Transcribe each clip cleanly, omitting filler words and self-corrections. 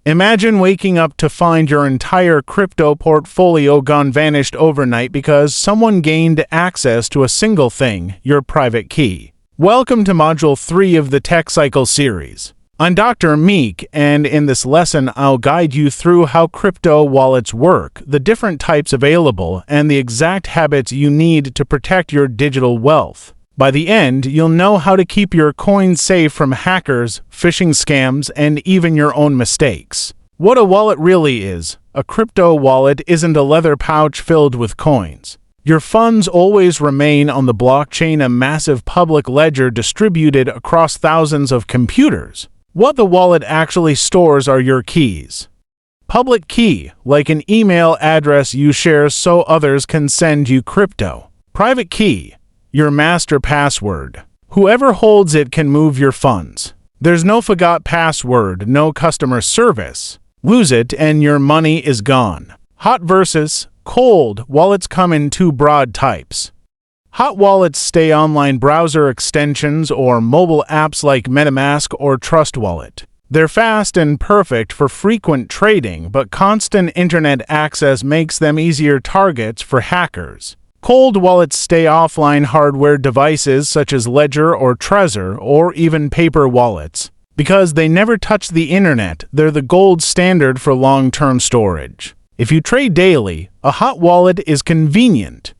Imagine waking up to find your entire crypto portfolio gone vanished overnight because someone gained access to a single thing, your private key. Welcome to Module 3 of the Tech Cycle series. I'm Dr. Meek, and in this lesson I'll guide you through how crypto wallets work, the different types available, and the exact habits you need to protect your digital wealth. By the end, you'll know how to keep your coins safe from hackers, phishing scams, and even your own mistakes. What a wallet really is. A crypto wallet isn't a leather pouch filled with coins. Your funds always remain on the blockchain, a massive public ledger distributed across thousands of computers. What the wallet actually stores are your keys. Public key, like an email address you share so others can send you crypto. Private key, your master password. Whoever holds it can move your funds. There's no forgot password, no customer service. Lose it and your money is gone. Hot versus cold wallets come in two broad types. Hot wallets stay online browser extensions or mobile apps like MetaMask or Trust Wallet. They're fast and perfect for frequent trading, but constant internet access makes them easier targets for hackers. Cold wallets stay offline hardware devices such as Ledger or Trezor or even paper wallets. Because they never touch the internet, they're the gold standard for long-term storage. If you trade daily, a hot wallet is convenient.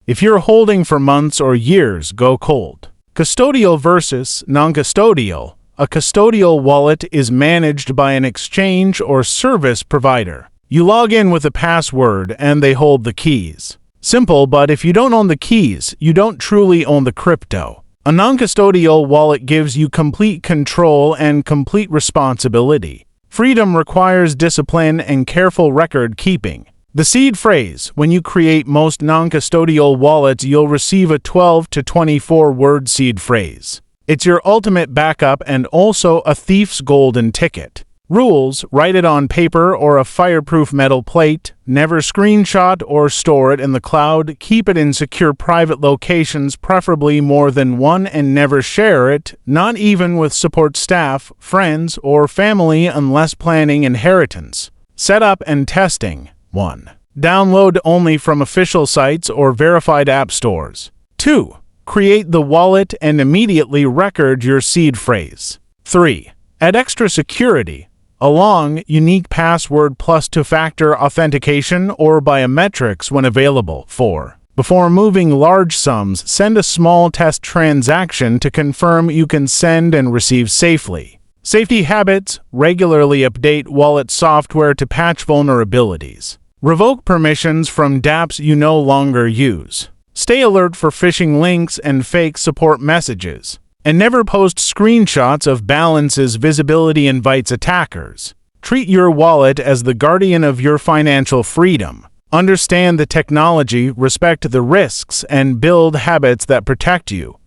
If you're holding for months or years, go cold. Custodial versus non-custodial. A custodial wallet is managed by an exchange or service provider. You log in with a password and they hold the keys. Simple, but if you don't own the keys, you don't truly own the crypto. A non-custodial wallet gives you complete control and complete responsibility. Freedom requires discipline and careful record keeping. The seed phrase: when you create most non-custodial wallets, you'll receive a 12 to 24 word seed phrase. It's your ultimate backup and also a thief's golden ticket. Rules: write it on paper or a fireproof metal plate. Never screenshot or store it in the cloud. Keep it in secure private locations, preferably more than one, and never share it, not even with support staff, friends, or family unless planning inheritance. Setup and testing. 1. Download only from official sites or verified app stores. 2. Create the wallet and immediately record your seed phrase. 3. Add extra security. A long, unique password plus two-factor authentication or biometrics when available. 4. Before moving large sums, send a small test transaction to confirm you can send and receive safely. Safety habits: regularly update wallet software to patch vulnerabilities. Revoke permissions from dApps you no longer use. Stay alert for phishing links and fake support messages. And never post screenshots of balances. Visibility invites attackers. Treat your wallet as the guardian of your financial freedom. Understand the technology, respect the risks, and build habits that protect you.